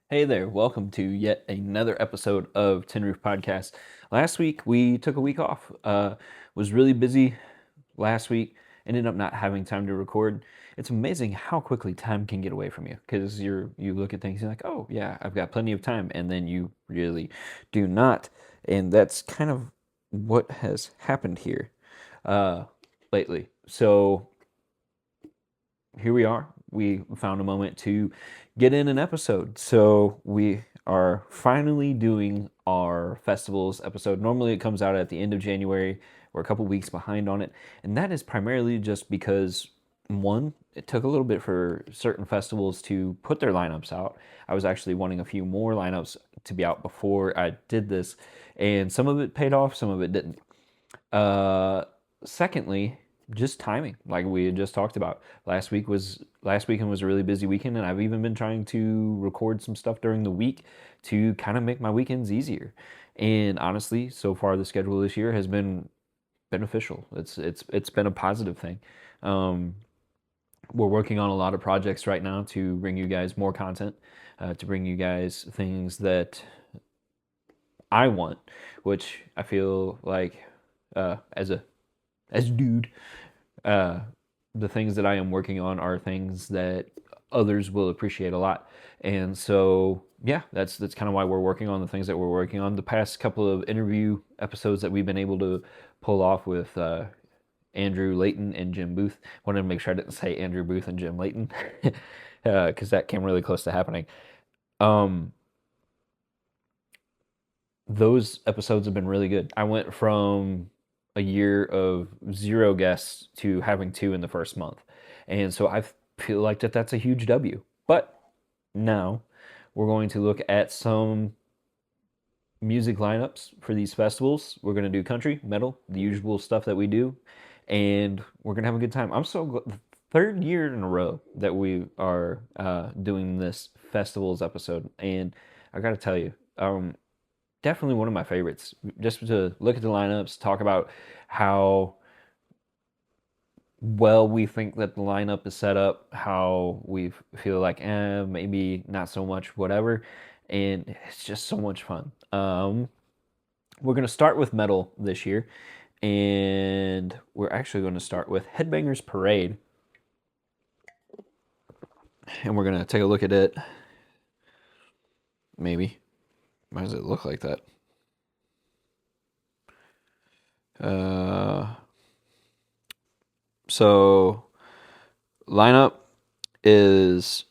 Hey there, welcome to yet another episode of Tin Roof Podcast. Last week we took a week off. Was really busy last week. Ended up not having time to record. It's amazing how quickly time can get away from you because you look at things and you're like, oh yeah, I've got plenty of time, and then you really do not, and that's kind of what has happened here uh, lately. So here we are. We found a moment to get in an episode. So we are finally doing our festivals episode. Normally it comes out at the end of January. We're a couple weeks behind on it. And that is primarily just because, one, it took a little bit for certain festivals to put their lineups out. I was actually wanting a few more lineups to be out before I did this. And some of it paid off, some of it didn't. Uh, Secondly, just timing, like we had just talked about. Last weekend was a really busy weekend, and I've even been trying to record some stuff during the week to kind of make my weekends easier. And honestly, so far the schedule this year has been beneficial. It's been a positive thing. Um, we're working on a lot of projects right now to bring you guys more content, to bring you guys things that I want, which I feel like as a dude, uh, the things that I am working on are things that others will appreciate a lot. And so, yeah, that's kind of why we're working on the things that we're working on. The past couple of interview episodes that we've been able to pull off with Andrew Layton and Jim Booth. Wanted to make sure I didn't say Andrew Booth and Jim Layton because that came really close to happening. Um, those episodes have been really good. I went from a year of zero guests to having two in the first month. And so I feel like that's a huge W. But now we're going to look at some music lineups for these festivals. We're going to do country, metal, the usual stuff that we do, and we're going to have a good time. I'm so third year in a row that we are doing this festivals episode, and I got to tell you, definitely one of my favorites. Just to look at the lineups, talk about how well we think that the lineup is set up, how we feel like, maybe not so much, whatever. And it's just so much fun. We're going to start with metal this year, and we're actually going to start with Headbangers Parade. And we're going to take a look at it. Maybe. Why does it look like that? Uh, so lineup is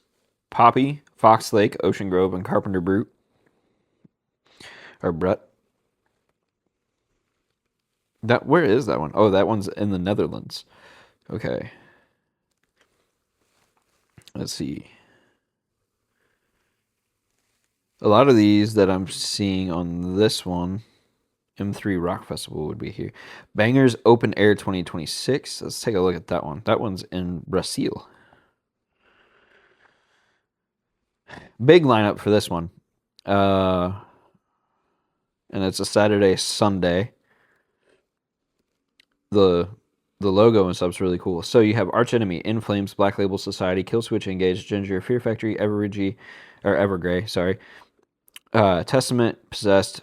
Poppy, Fox Lake, Ocean Grove, and Carpenter Brute. Or Brett. Where is that one? Oh, that one's in the Netherlands. Okay. Let's see. A lot of these that I'm seeing on this one, M3 Rock Festival would be here. Bangers Open Air 2026. Let's take a look at that one. That one's in Brazil. Big lineup for this one. And it's a Saturday, Sunday. The the logo and stuff's really cool. So you have Arch Enemy, In Flames, Black Label Society, Killswitch Engage, Ginger, Fear Factory, Evergrey, sorry. Testament, Possessed,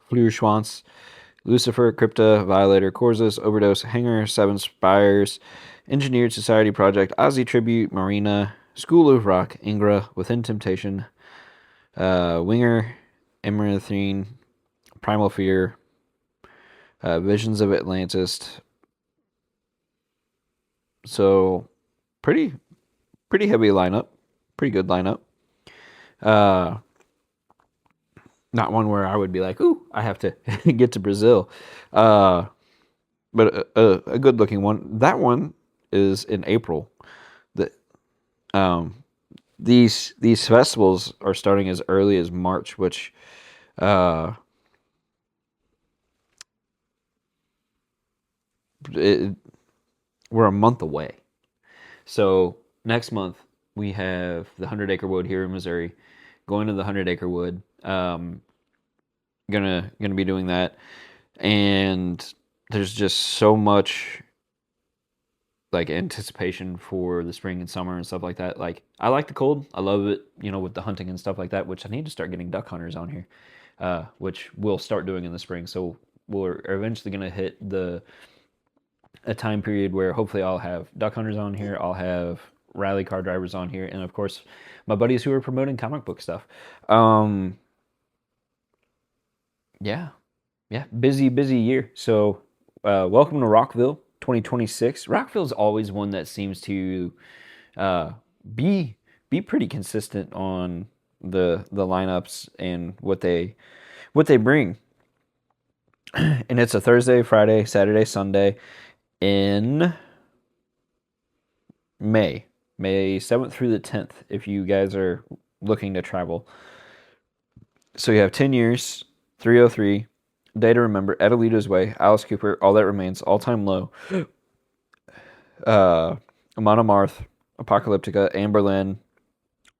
Fleur Lucifer, Crypta, Violator, Corzas, Overdose, Hanger, Seven Spires, Engineered Society Project, Ozzy Tribute, Marina, School of Rock, Ingra, Within Temptation, Winger, Emerithine, Primal Fear, Visions of Atlantis. So pretty heavy lineup, pretty good lineup. Uh, Not one where I would be like, ooh, I have to get to Brazil. Uh, but a good looking one. That one is in April. The um, these festivals are starting as early as March, which uh, it, we're a month away. So next month we have the 100 Acre Wood here in Missouri. Going to the 100 Acre Wood. Gonna be doing that, and there's just so much like anticipation for the spring and summer and stuff like that. Like I like the cold. I love it, with the hunting and stuff like that, which I need to start getting duck hunters on here, which we'll start doing in the spring. So we're eventually going to hit a time period where hopefully I'll have duck hunters on here. I'll have rally car drivers on here. And of course, my buddies who are promoting comic book stuff. Yeah, yeah, busy year. So, welcome to Rockville 2026. Rockville's always one that seems to uh, be pretty consistent on the lineups and what they bring. And it's a Thursday, Friday, Saturday, Sunday in May 7th through the 10th. If you guys are looking to travel, so you have 10 years, 303. Day to Remember, Adelita's Way, Alice Cooper, All That Remains, All Time Low, Amon Amarth, Apocalyptica, Amberlin,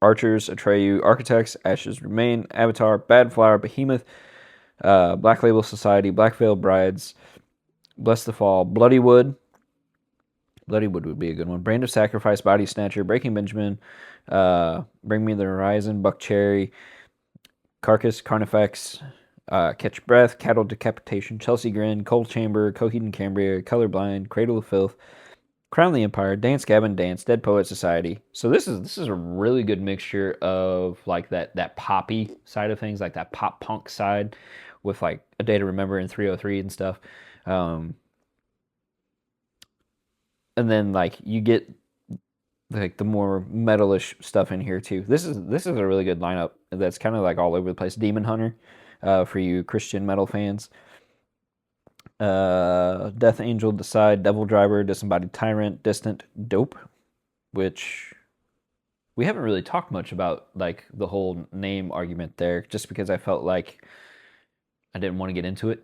Archers, Atreyu, Architects, Ashes Remain, Avatar, Bad Flower, Behemoth, Black Label Society, Black Veil Brides, Bless the Fall, Bloodywood. Bloodywood would be a good one. Brand of Sacrifice, Body Snatcher, Breaking Benjamin, Bring Me the Horizon, Buck Cherry, Carcass, Carnifex, Catch Breath, Cattle Decapitation, Chelsea Grin, Cold Chamber, Coheed and Cambria, Colorblind, Cradle of Filth, Crown the Empire, Dance Gavin Dance, Dead Poet Society. So this is a really good mixture of like that poppy side of things, like that pop punk side, with like A Day to Remember and 303 and stuff. And then like you get like the more metalish stuff in here too. This is a really good lineup that's kind of like all over the place. Demon Hunter, for you Christian metal fans. Death Angel, Decide, Devil Driver, Disembodied Tyrant, Distant, Dope, which we haven't really talked much about, like the whole name argument there, just because I felt like I didn't want to get into it.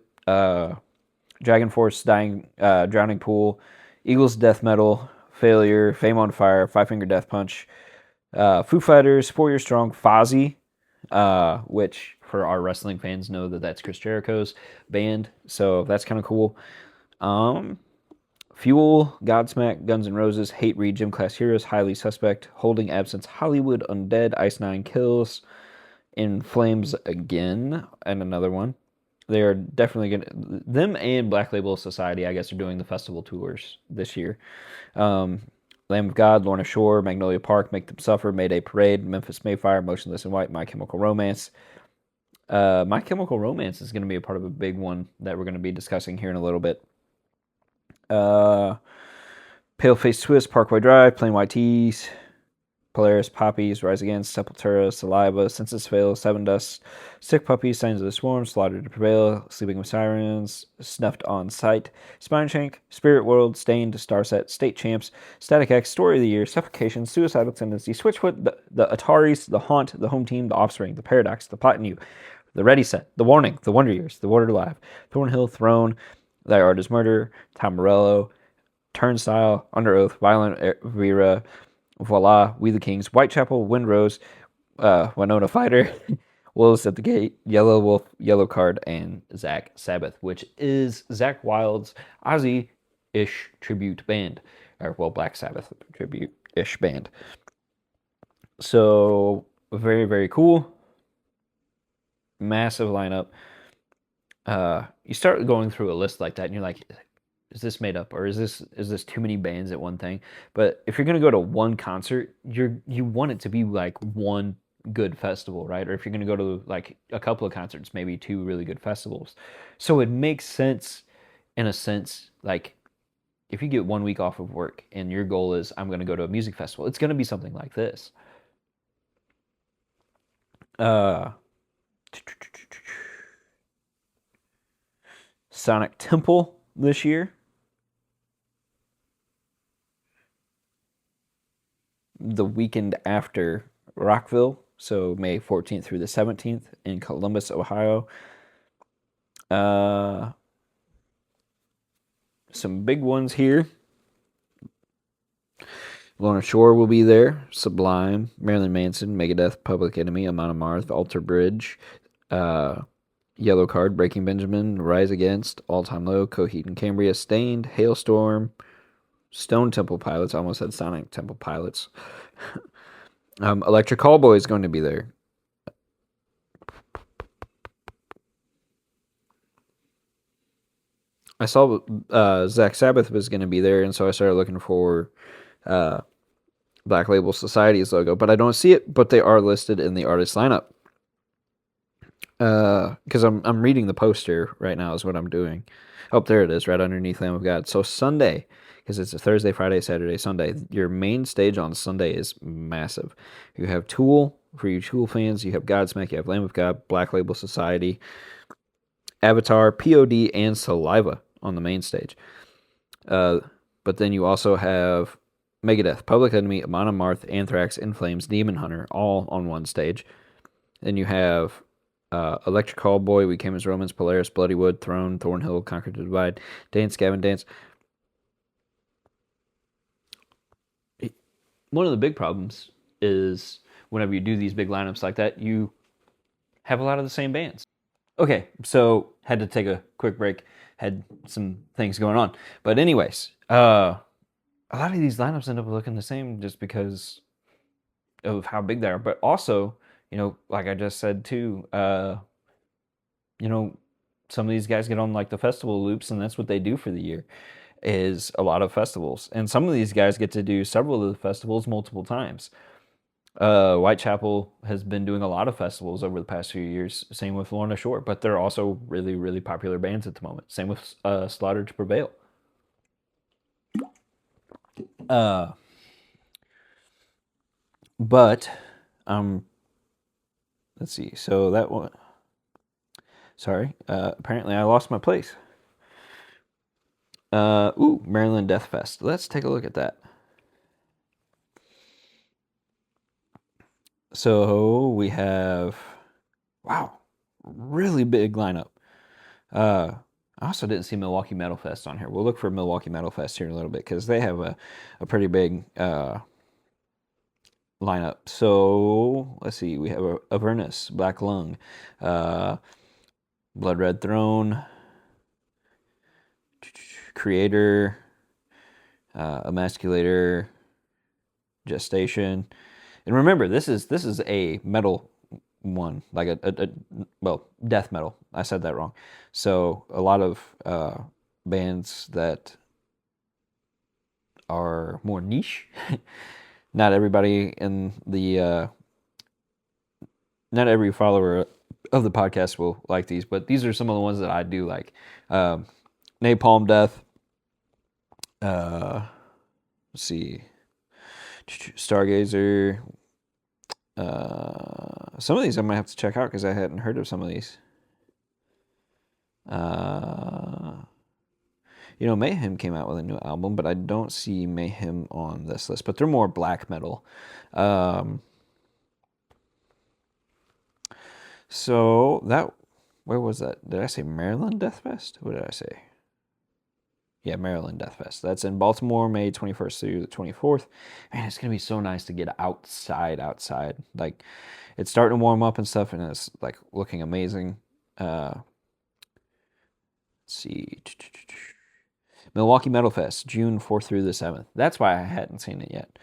Dragon Force, Drowning Pool, Eagles Death Metal, Failure, Fame on Fire, Five Finger Death Punch, Foo Fighters, 4 Year Strong, Fozzy, which for our wrestling fans know that's Chris Jericho's band, so that's kind of cool. Fuel, Godsmack, Guns N' Roses, Hate Read, Gym Class Heroes, Highly Suspect, Holding Absence, Hollywood, Undead, Ice Nine Kills, In Flames Again, and another one. They are definitely going to... Them and Black Label Society, I guess, are doing the festival tours this year. Lamb of God, Lorna Shore, Magnolia Park, Make Them Suffer, Mayday Parade, Memphis Mayfire, Motionless in White, My Chemical Romance. My Chemical Romance is going to be a part of a big one that we're going to be discussing here in a little bit. Paleface Twist, Parkway Drive, Plain White Tees, Polaris, Poppies, Rise Against, Sepultura, Saliva, Census Fail, Seven Dust, Sick Puppies, Signs of the Swarm, Slaughtered to Prevail, Sleeping with Sirens, Snuffed on Sight, Spineshank, Spirit World, Stained, Starset, State Champs, Static X, Story of the Year, Suffocation, Suicidal Tendency, Switchfoot, the Ataris, The Haunt, The Home Team, The Offspring, The Paradox, The Plot in You, The Ready Set, The Warning, The Wonder Years, The Wonder Live, Thornhill, Throne, Thy Art is Murder, Tom Morello, Turnstile, Under Oath, Violent Vera, Voila, We the Kings, Whitechapel, Windrose, Winona Fighter, Wolves at the Gate, Yellow Wolf, Yellow Card, and Zach Sabbath, which is Zach Wild's Ozzy-ish tribute band. Or, well, Black Sabbath tribute-ish band. So, very, very cool. Massive lineup. You start going through a list like that, and you're like, is this made up, or is this too many bands at one thing? But if you're gonna go to one concert, you want it to be like one good festival, right? Or if you're gonna go to like a couple of concerts, maybe two really good festivals. So it makes sense in a sense, like if you get 1 week off of work and your goal is I'm gonna go to a music festival, it's gonna be something like this. Sonic Temple this year. The weekend after Rockville, so May 14th through the 17th in Columbus, Ohio. Some big ones here. Lorna Shore will be there. Sublime, Marilyn Manson, Megadeth, Public Enemy, Amon Amarth, Alter Bridge, Yellow Card, Breaking Benjamin, Rise Against, All Time Low, Coheed and Cambria, Stained, Hailstorm, Stone Temple Pilots. I almost said Sonic Temple Pilots. Electric Callboy is going to be there. I saw Zach Sabbath was going to be there, and so I started looking for uh, Black Label Society's logo, but I don't see it. But they are listed in the artist lineup. Because I'm reading the poster right now is what I'm doing. Oh, there it is, right underneath Lamb of God. So Sunday, because it's a Thursday, Friday, Saturday, Sunday. Your main stage on Sunday is massive. You have Tool for you Tool fans. You have Godsmack. You have Lamb of God, Black Label Society, Avatar, POD, and Saliva on the main stage. But then you also have Megadeth, Public Enemy, Amon Amarth, Anthrax, In Flames, Demon Hunter, all on one stage. Then you have Electric Callboy, We Came as Romans, Polaris, Bloody Wood, Throne, Thornhill, Conquer the Divide, Dance, Gavin, Dance. One of the big problems is whenever you do these big lineups like that, you have a lot of the same bands. Okay, so had to take a quick break, had some things going on. But anyways, a lot of these lineups end up looking the same just because of how big they are. But also, like I just said too, some of these guys get on like the festival loops, and that's what they do for the year, is a lot of festivals. And some of these guys get to do several of the festivals multiple times. Whitechapel has been doing a lot of festivals over the past few years. Same with Lorna Shore, but they're also really, really popular bands at the moment. Same with Slaughter to Prevail. But let's see. So that one. Sorry. Apparently I lost my place. Maryland Death Fest. Let's take a look at that. So we have, wow, really big lineup. I also didn't see Milwaukee Metal Fest on here. We'll look for Milwaukee Metal Fest here in a little bit because they have a pretty big lineup. So let's see. We have Avernus, Black Lung, Blood Red Throne, Creator, Emasculator, Gestation. And remember, this is a metal one, like a death metal. I said that wrong. So a lot of bands that are more niche. Not everybody in the not every follower of the podcast will like these, but these are some of the ones that I do like. Napalm Death. Let's see. Stargazer. Some of these I might have to check out because I hadn't heard of some of these. Mayhem came out with a new album, but I don't see Mayhem on this list. But they're more black metal. So where was that? Did I say Maryland Death Fest? What did I say? Yeah, Maryland Death Fest. That's in Baltimore, May 21st through the 24th. Man, it's going to be so nice to get outside. Like, it's starting to warm up and stuff, and it's, like, looking amazing. Let's see. Milwaukee Metal Fest, June 4th through the 7th. That's why I hadn't seen it yet.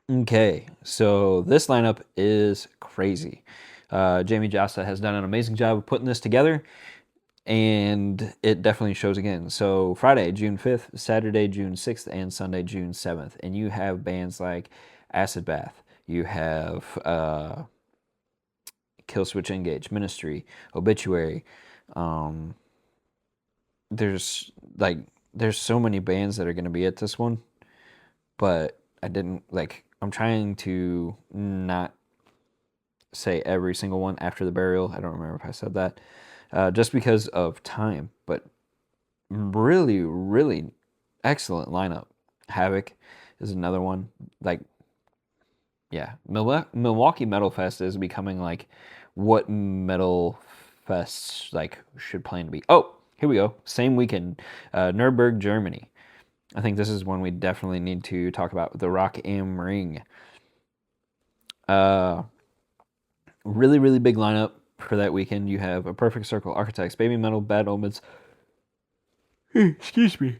Okay, so this lineup is crazy. Jamie Josta has done an amazing job of putting this together, and it definitely shows again. So Friday, June 5th, Saturday, June 6th, and Sunday, June 7th. And you have bands like Acid Bath. You have Killswitch Engage, Ministry, Obituary. There's so many bands that are going to be at this one, but I'm trying to not say every single one after the burial. I don't remember if I said that. Just because of time, but really, really excellent lineup. Havoc is another one. Milwaukee Metal Fest is becoming like what metal fests should plan to be. Oh, here we go. Same weekend, Nuremberg, Germany. I think this is one we definitely need to talk about. The Rock am Ring. Really, really big lineup for that weekend. You have A Perfect Circle, Architects, Baby Metal, Bad Omens. Excuse me.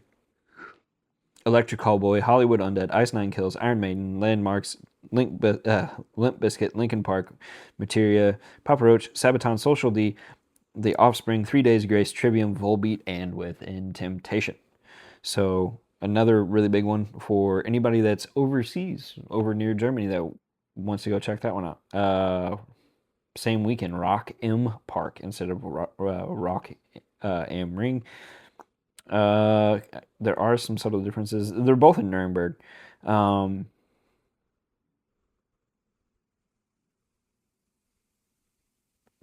Electric Callboy, Hollywood Undead, Ice Nine Kills, Iron Maiden, Landmarks, Limp Bizkit, Linkin Park, Materia, Papa Roach, Sabaton, Social D, The Offspring, 3 Days Grace, Trivium, Volbeat, and Within Temptation. So another really big one for anybody that's overseas, over near Germany, that wants to go check that one out. Same weekend, Rock M Park instead of Rock Am Ring. There are some subtle differences. They're both in Nuremberg.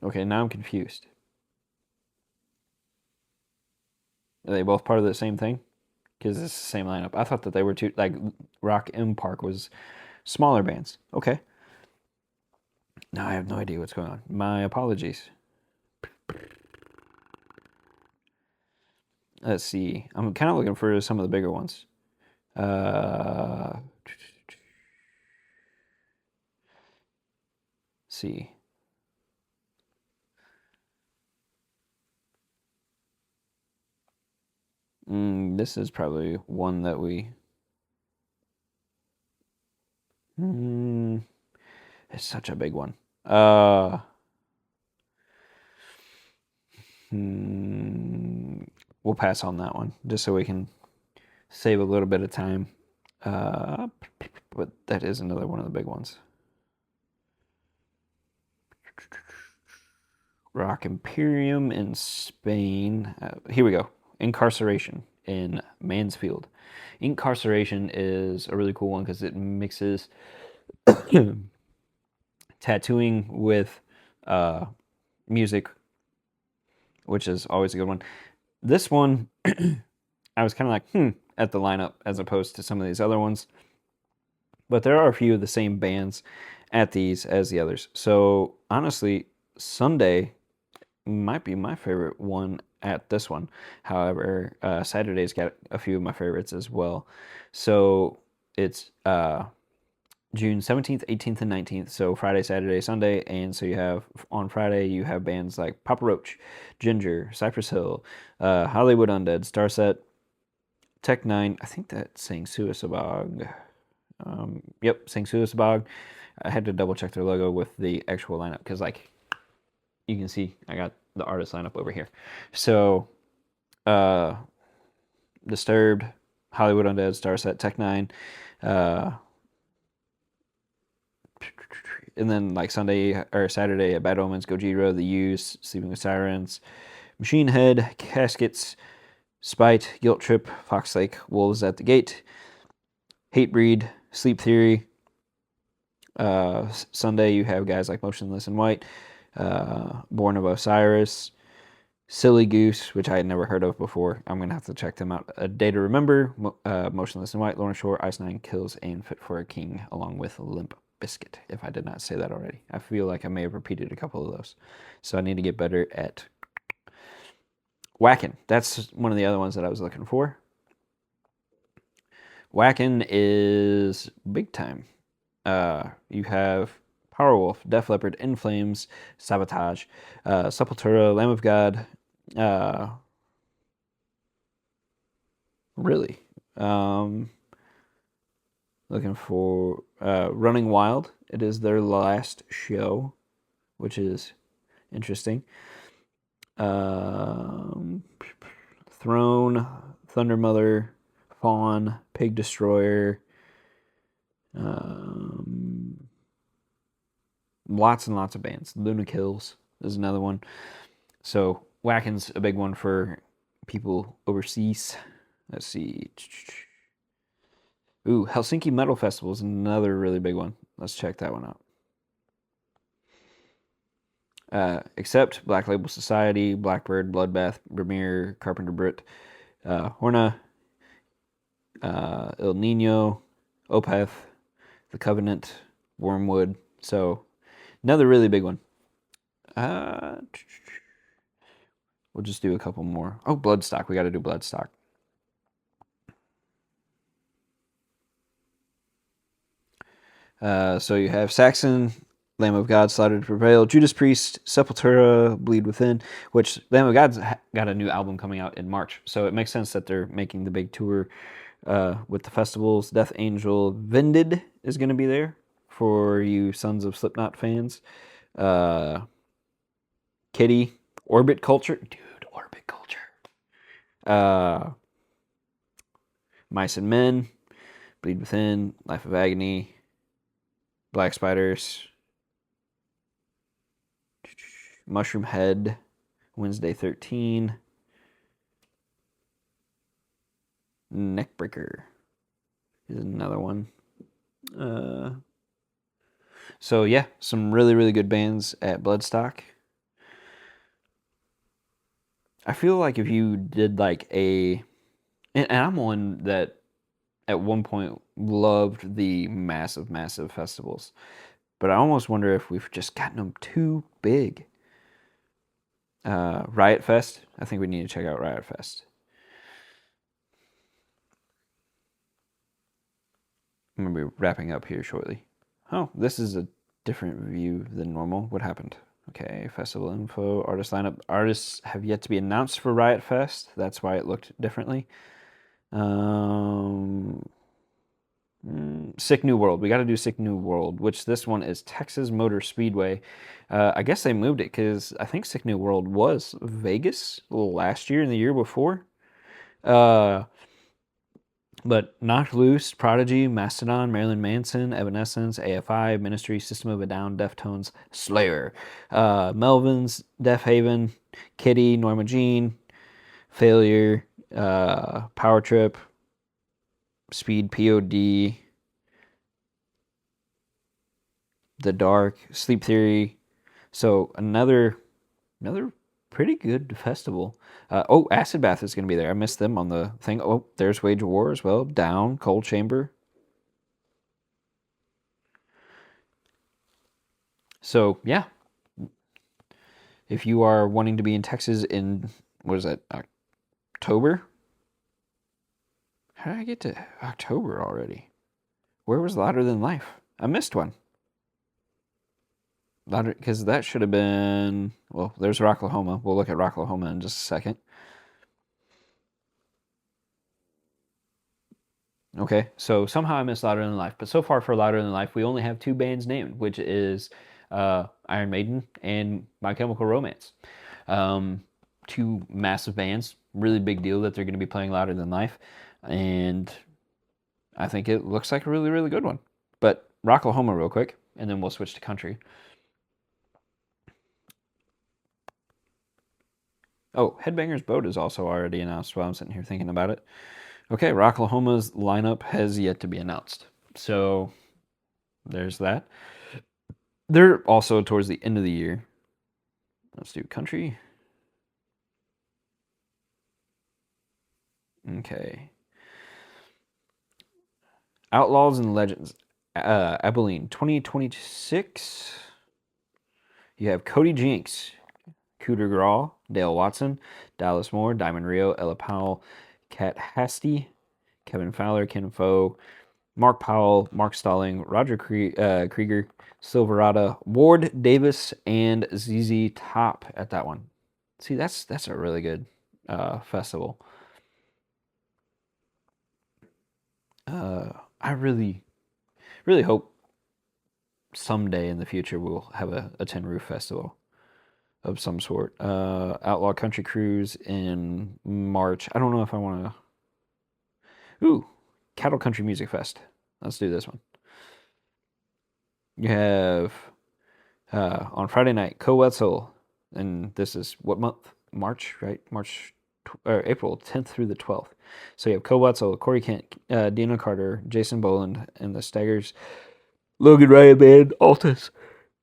Okay, now I'm confused. Are they both part of the same thing? Because it's the same lineup. I thought that they were two. Like Rock M Park was smaller bands. Okay. Now I have no idea what's going on. My apologies. Let's see. I'm kind of looking for some of the bigger ones. See. This is probably one that we. It's such a big one. We'll pass on that one just so we can save a little bit of time. But that is another one of the big ones. Rock Imperium in Spain. Here we go. Incarceration in Mansfield. Incarceration is a really cool one because it mixes tattooing with music, which is always a good one. This one, I was kind of like, at the lineup as opposed to some of these other ones. But there are a few of the same bands at these as the others. So honestly, Sunday might be my favorite one at this one. However, Saturday's got a few of my favorites as well. So it's June 17th, 18th, and 19th. So Friday, Saturday, Sunday. And so you have, on Friday, you have bands like Papa Roach, Ginger, Cypress Hill, Hollywood Undead, Starset, Tech Nine. I think that's Sing Suicabog. Yep, Sing Suicabog. I had to double check their logo with the actual lineup because, like, you can see I got the artist lineup over here. So, Disturbed, Hollywood Undead, Starset, Tech Nine, and then like Sunday or Saturday at Bad Omens, Gojira, The Used, Sleeping with Sirens, Machine Head, Caskets, Spite, Guilt Trip, Fox Lake, Wolves at the Gate, Hatebreed, Sleep Theory. Sunday you have guys like Motionless in White, Born of Osiris, Silly Goose, which I had never heard of before. I'm going to have to check them out. A Day to Remember, Motionless in White, Lorna Shore, Ice Nine Kills, and Fit for a King, along with Limp Bizkit, if I did not say that already. I feel like I may have repeated a couple of those. So I need to get better at Whackin'. That's one of the other ones that I was looking for. Whackin' is big time. You have Powerwolf, Def Leppard, In Flames, Sabotage, Sepultura, Lamb of God. Really. Looking for Running Wild. It is their last show, which is interesting. Throne, Thunder Mother, Fawn, Pig Destroyer. Lots and lots of bands. Luna Kills is another one. So Whackin's a big one for people overseas. Let's see. Ooh, Helsinki Metal Festival is another really big one. Let's check that one out. Except Black Label Society, Blackbird, Bloodbath, Vermeer, Carpenter Brit, Horna, El Nino, Opeth, The Covenant, Wormwood. So another really big one. We'll just do a couple more. Oh, Bloodstock. We got to do Bloodstock. So you have Saxon, Lamb of God, Slaughter to Prevail, Judas Priest, Sepultura, Bleed Within, which Lamb of God's got a new album coming out in March. So it makes sense that they're making the big tour with the festivals. Death Angel Vended is going to be there for you Sons of Slipknot fans. Kitty, Orbit Culture. Dude, Orbit Culture. Mice and Men, Bleed Within, Life of Agony, Black Spiders, Mushroom Head, Wednesday 13, Neckbreaker is another one. So yeah, some really, really good bands at Bloodstock. I feel like if you did like and I'm one that at one point loved the massive, massive festivals, but I almost wonder if we've just gotten them too big. Riot Fest, I think we need to check out Riot Fest. I'm going to be wrapping up here shortly. Oh, this is a different view than normal. What happened? Okay, festival info, artist lineup. Artists have yet to be announced for Riot Fest. That's why it looked differently. Sick New World. We got to do Sick New World, which this one is Texas Motor Speedway. I guess they moved it because I think Sick New World was Vegas last year and the year before. But Knocked Loose, Prodigy, Mastodon, Marilyn Manson, Evanescence, AFI, Ministry, System of a Down, Deftones, Slayer, Melvins, Def Haven, Kitty, Norma Jean, Failure, Power Trip, Speed, POD, The Dark, Sleep Theory. So another pretty good festival. Acid Bath is going to be there. I missed them on the thing. Oh, there's Wage of War as well. Down, Cold Chamber. So, yeah. If you are wanting to be in Texas in, what is that, October? How did I get to October already? Where was Louder Than Life? I missed one. Louder, because that should have been, well, there's Rocklahoma. We'll look at Rocklahoma in just a second. Okay, so somehow I missed Louder Than Life, but so far for Louder Than Life, we only have two bands named, which is Iron Maiden and My Chemical Romance. Two massive bands, really big deal that they're going to be playing Louder Than Life, and I think it looks like a really, really good one. But Rocklahoma real quick, and then we'll switch to country. Oh, Headbangers Boat is also already announced while I'm sitting here thinking about it. Okay, Rocklahoma's lineup has yet to be announced. So there's that. They're also towards the end of the year. Let's do country. Okay. Outlaws and Legends. Abilene 2026. You have Cody Jinks, Cooter Graw, Dale Watson, Dallas Moore, Diamond Rio, Ella Powell, Kat Hasty, Kevin Fowler, Ken Foe, Mark Powell, Mark Stalling, Roger Krieger, Silverado, Ward Davis, and ZZ Top at that one. See, that's a really good festival. I really, really hope someday in the future we'll have a Tin Roof Festival of some sort. Outlaw Country Cruise in March. I don't know if I want to. Ooh, Cattle Country Music Fest. Let's do this one. You have on Friday night, Co Wetzel, and this is what month? March, right? April 10th through the 12th. So you have Co Wetzel, Corey Kent, Dina Carter, Jason Boland, and the Staggers, Logan Ryan Band, Altus.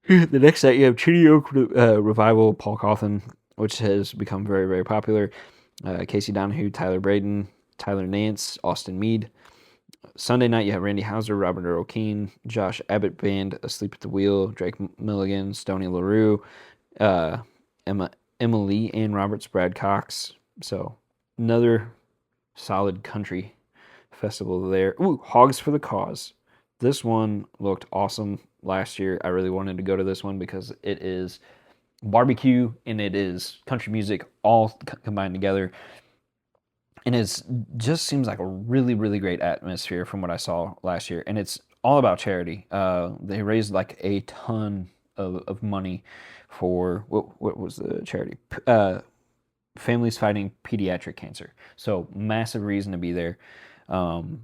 The next night you have Chitty Oak Revival, Paul Cawthon, which has become very, very popular. Casey Donahue, Tyler Braden, Tyler Nance, Austin Meade. Sunday night, you have Randy Houser, Robert Earl Keen, Josh Abbott Band, Asleep at the Wheel, Drake Milligan, Stoney LaRue, Emily Ann Roberts, Brad Cox. So, another solid country festival there. Ooh, Hogs for the Cause. This one looked awesome last year. I really wanted to go to this one because it is barbecue and it is country music all combined together. and it's just seems like a really really great atmosphere from what I saw last year, and it's all about charity. They raised like a ton of money for what was the charity? Families fighting pediatric cancer. So massive reason to be there. Um,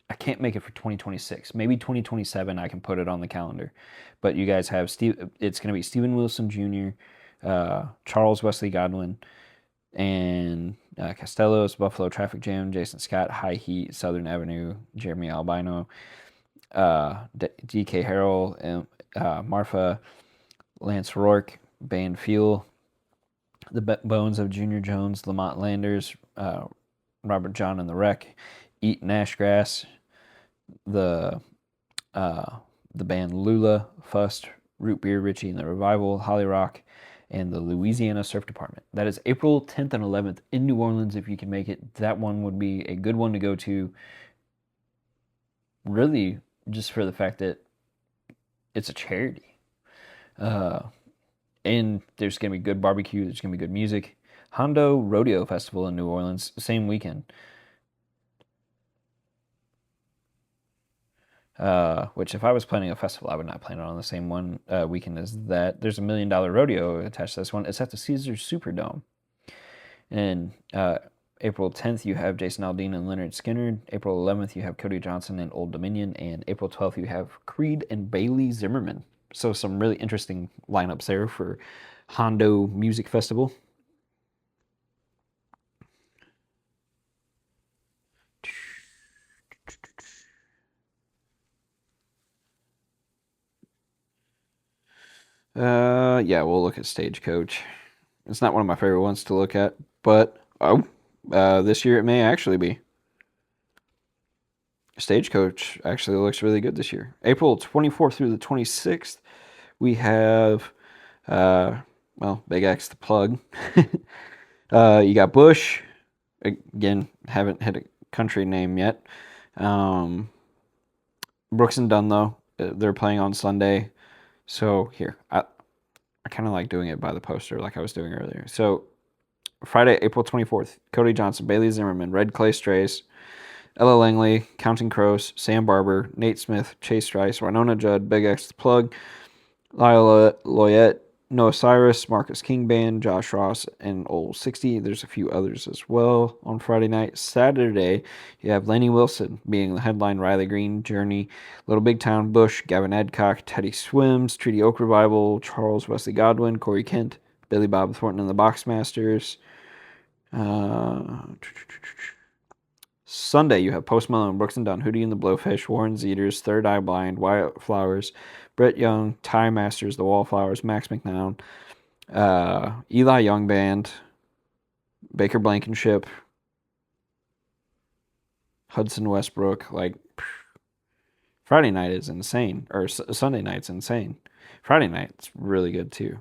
I can't make it for 2026. Maybe 2027 I can put it on the calendar. But you guys have Steve. It's going to be Stephen Wilson Jr., Charles Wesley Godwin, and Costello's, Buffalo Traffic Jam, Jason Scott, High Heat, Southern Avenue, Jeremy Albino, DK Harrell, and Marfa, Lance Rourke, Band Fuel, the Bones of Junior Jones, Lamont Landers, Robert John and the Wreck, Eat Nashgrass, the the band Lula, Fust, Root Beer, Richie and the Revival, Holly Rock, and the Louisiana Surf Department. That is April 10th and 11th in New Orleans. If you can make it, that one would be a good one to go to. Really, just for the fact that it's a charity. And there's going to be good barbecue. There's going to be good music. Hondo Rodeo Festival in New Orleans, same weekend. Which if I was planning a festival, I would not plan it on the same one weekend as that. There's $1 million rodeo attached to this one. It's at the Caesars Superdome. And April 10th, you have Jason Aldean and Leonard Skinner. April 11th, you have Cody Johnson and Old Dominion. And April 12th, you have Creed and Bailey Zimmerman. So some really interesting lineups there for Hondo Music Festival. Yeah, we'll look at Stagecoach. It's not one of my favorite ones to look at, but this year it may actually be. Stagecoach actually looks really good this year. April 24th through the 26th, we have, Big X the plug. You got Bush. Again, haven't hit a country name yet. Brooks and Dunn, though, they're playing on Sunday. So here, I kind of like doing it by the poster like I was doing earlier. So Friday, April 24th, Cody Johnson, Bailey Zimmerman, Red Clay Strays, Ella Langley, Counting Crows, Sam Barber, Nate Smith, Chase Rice, Winona Judd, Big X the Plug, Lyle Loyette, Noah Cyrus, Marcus King Band, Josh Ross, and Old 60. There's a few others as well on Friday night. Saturday, you have Lenny Wilson being the headline, Riley Green, Journey, Little Big Town, Bush, Gavin Adcock, Teddy Swims, Treaty Oak Revival, Charles Wesley Godwin, Corey Kent, Billy Bob Thornton and the Boxmasters. Sunday, you have Post Malone, Brooks and Dunn, Hootie and the Blowfish, Warren Zeters, Third Eye Blind, Wyatt Flowers, Brett Young, Ty Masters, The Wallflowers, Max McNown, Eli Young Band, Baker Blankenship, Hudson Westbrook. Like, Friday night is insane, or Sunday night's insane. Friday night's really good too.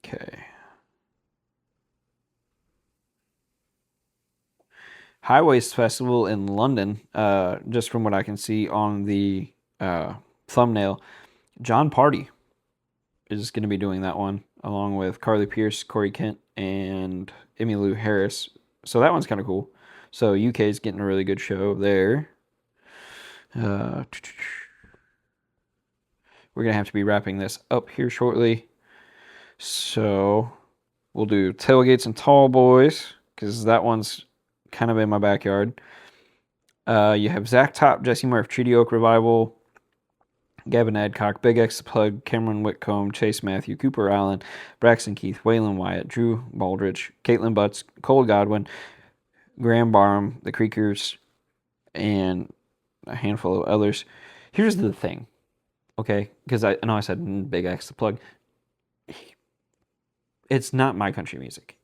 Okay. Highways Festival in London, just from what I can see on the thumbnail, John Party is going to be doing that one, along with Carly Pierce, Corey Kent, and Emmylou Harris. So that one's kind of cool. So UK is getting a really good show there. We're going to have to be wrapping this up here shortly. So we'll do Tailgates and Tall Boys, because that one's kind of in my backyard. You have Zach Top, Jesse Murph, Treaty Oak Revival, Gavin Adcock, Big X the Plug, Cameron Whitcomb, Chase Matthew, Cooper Allen, Braxton Keith, Waylon Wyatt, Drew Baldrige, Caitlin Butts, Cole Godwin, Graham Barham, the Creekers, and a handful of others. Here's the thing, okay? Because I know I said Big X the Plug. It's not my country music.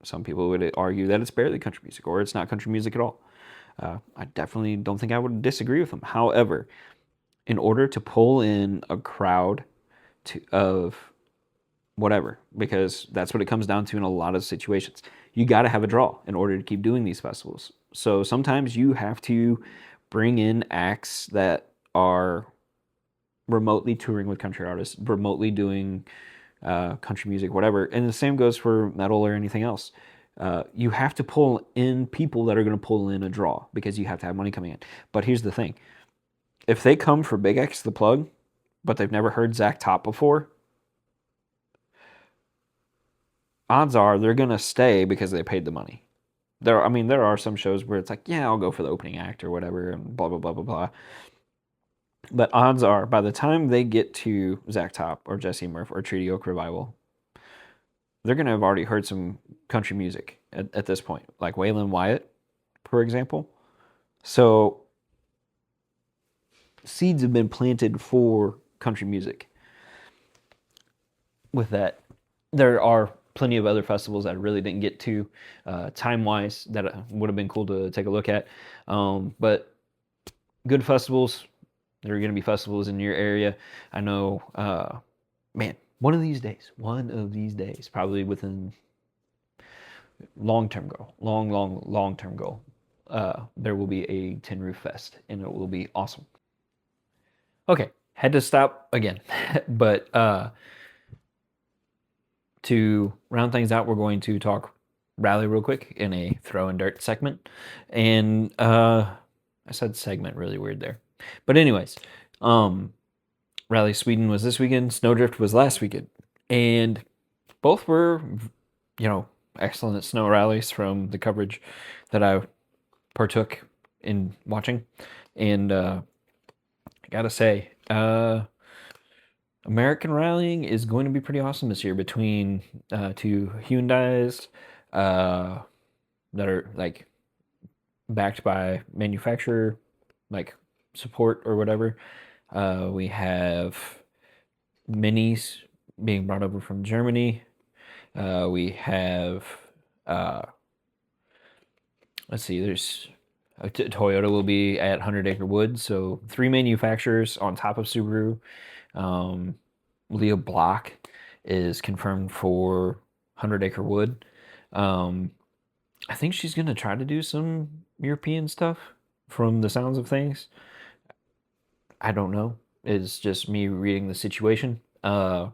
Some people would argue that it's barely country music, or it's not country music at all. I definitely don't think I would disagree with them. However, in order to pull in a crowd of whatever, because that's what it comes down to in a lot of situations, you got to have a draw in order to keep doing these festivals. So sometimes you have to bring in acts that are remotely touring with country artists, remotely doing country music, whatever. And the same goes for metal or anything else. You have to pull in people that are going to pull in a draw because you have to have money coming in. But here's the thing: if they come for Big X the Plug, but they've never heard Zach Top before, odds are they're going to stay because they paid the money. There are some shows where it's like, yeah, I'll go for the opening act or whatever, and blah blah blah blah blah. But odds are, by the time they get to Zach Top or Jesse Murph or Treaty Oak Revival, they're going to have already heard some country music at this point, like Waylon Wyatt, for example. So seeds have been planted for country music. With that, there are plenty of other festivals that I really didn't get to time-wise that would have been cool to take a look at. But good festivals. There are going to be festivals in your area. I know, man, one of these days, probably within long-term goal, long-term goal, there will be a Tin Roof Fest, and it will be awesome. Okay, had to stop again, but to round things out, we're going to talk rally real quick in a throw and dirt segment, and I said segment really weird there, but anyways, Rally Sweden was this weekend, Snowdrift was last weekend, and both were, excellent snow rallies from the coverage that I partook in watching, and I gotta say, American rallying is going to be pretty awesome this year between two Hyundais that are like backed by manufacturer like support or whatever. We have minis being brought over from Germany. We have let's see, there's Toyota will be at 100 Acre Wood, so 3 manufacturers on top of Subaru. Leah Block is confirmed for 100 Acre Wood. I think she's going to try to do some European stuff from the sounds of things. I don't know. It's just me reading the situation. But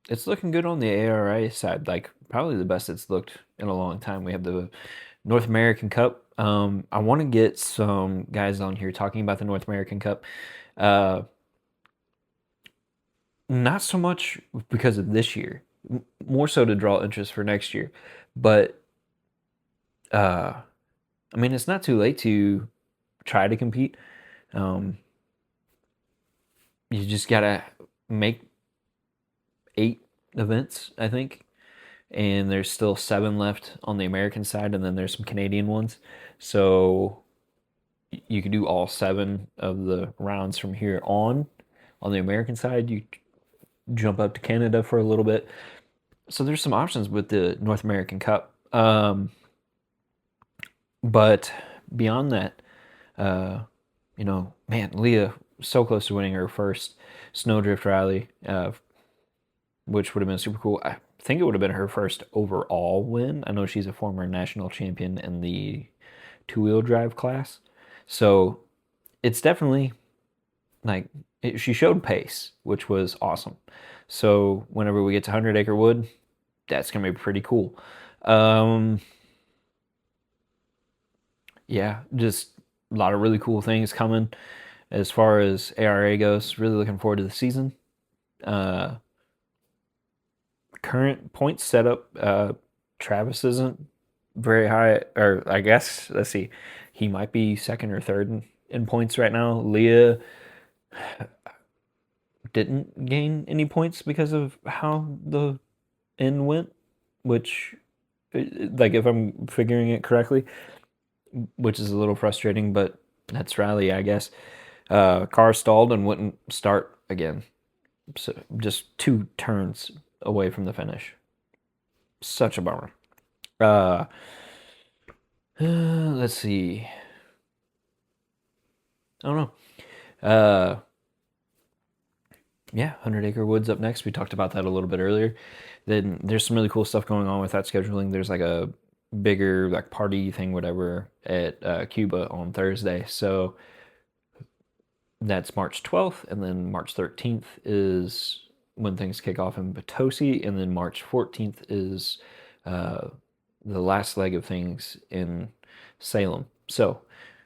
it's looking good on the ARA side. Like probably the best it's looked in a long time. We have the North American Cup. I want to get some guys on here talking about the North American Cup. Not so much because of this year, more so to draw interest for next year. But it's not too late to try to compete. You just gotta make 8 events, I think, and there's still 7 left on the American side, and then there's some Canadian ones. So you can do all 7 of the rounds from here on. On the American side, you jump up to Canada for a little bit. So there's some options with the North American Cup. But beyond that, Leah so close to winning her first Snowdrift rally, which would have been super cool. I think it would have been her first overall win. I know she's a former national champion in the 2-wheel drive class. So it's definitely she showed pace, which was awesome. So whenever we get to 100 Acre Wood, that's going to be pretty cool. Yeah, just a lot of really cool things coming as far as ARA goes. Really looking forward to the season. Current points setup, Travis isn't very high, or I guess, let's see, he might be second or third in points right now. Leah didn't gain any points because of how the end went, which, if I'm figuring it correctly, which is a little frustrating, but that's rally, I guess. Car stalled and wouldn't start again. So just 2 turns away from the finish. Such a bummer. Let's see. I don't know. Yeah, 100 Acre Woods up next. We talked about that a little bit earlier. Then there's some really cool stuff going on with that scheduling. There's like a bigger like party thing, whatever, at Cuba on Thursday. So that's March 12th, and then March 13th is when things kick off in Potosi, and then March 14th is the last leg of things in Salem. So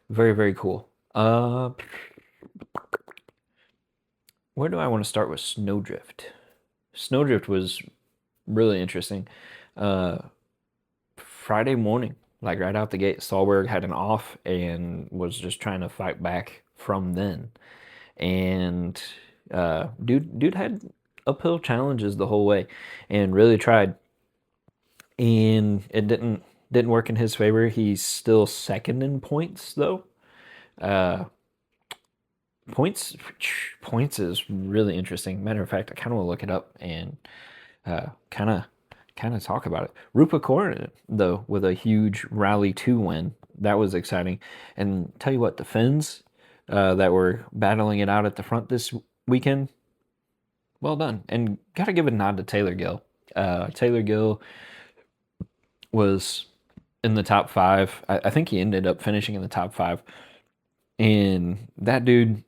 very, very cool. Where do I want to start with Snowdrift? Snowdrift was really interesting. Uh, Friday morning, like right out the gate, Stolberg had an off and was just trying to fight back from then. And dude had uphill challenges the whole way, and really tried. And it didn't work in his favor. He's still second in points though. Uh, points is really interesting. Matter of fact, I kind of want to look it up and kind of talk about it. Rupa Korin though with a huge Rally 2 win. That was exciting. And tell you what, the Finns that were battling it out at the front this weekend, well done. And got to give a nod to Taylor Gill. Taylor Gill was in the top 5. I think he ended up finishing in the top 5. And that dude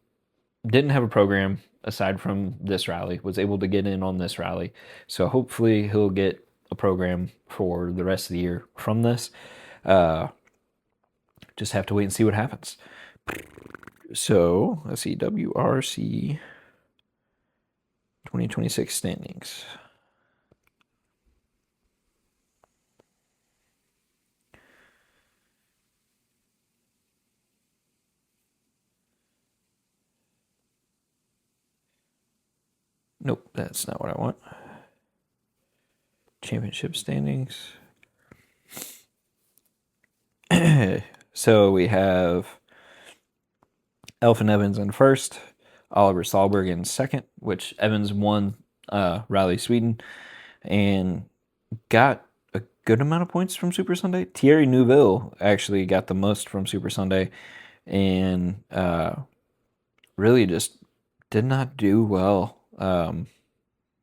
didn't have a program aside from this rally, was able to get in on this rally. So hopefully he'll get a program for the rest of the year from this. Just have to wait and see what happens. So let's see, WRC 2026 standings. Nope, that's not what I want. Championship standings. So we have Elfyn Evans in first, Oliver Solberg in second, which Evans won Rally Sweden and got a good amount of points from Super Sunday. Thierry Neuville actually got the most from Super Sunday and really just did not do well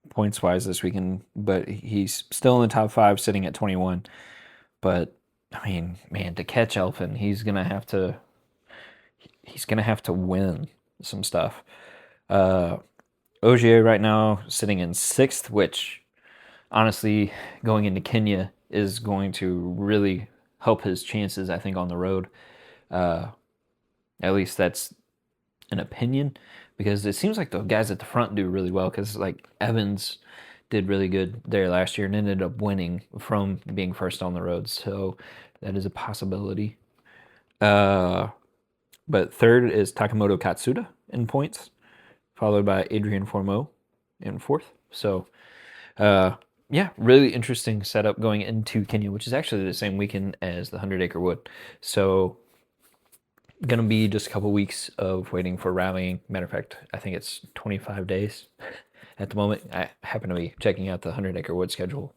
points wise this weekend, but he's still in the top 5 sitting at 21. But I mean, man, to catch Elfyn, he's gonna have to win some stuff. Ogier right now sitting in 6th, which honestly going into Kenya is going to really help his chances, I think, on the road. At least that's an opinion, because it seems like the guys at the front do really well, because like Evans did really good there last year and ended up winning from being first on the road. So that is a possibility. But third is Takamoto Katsuda in points, followed by Adrian Formeau in 4th. So yeah, really interesting setup going into Kenya, which is actually the same weekend as the 100 Acre Wood. So gonna be just a couple weeks of waiting for rallying. Matter of fact, I think it's 25 days at the moment. I happen to be checking out the 100 Acre Wood schedule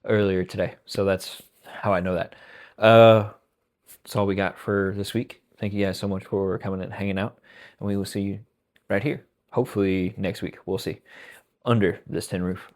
earlier today, so that's how I know that. That's all we got for this week. Thank you guys so much for coming and hanging out, and we will see you right here, hopefully next week. We'll see, under this tin roof.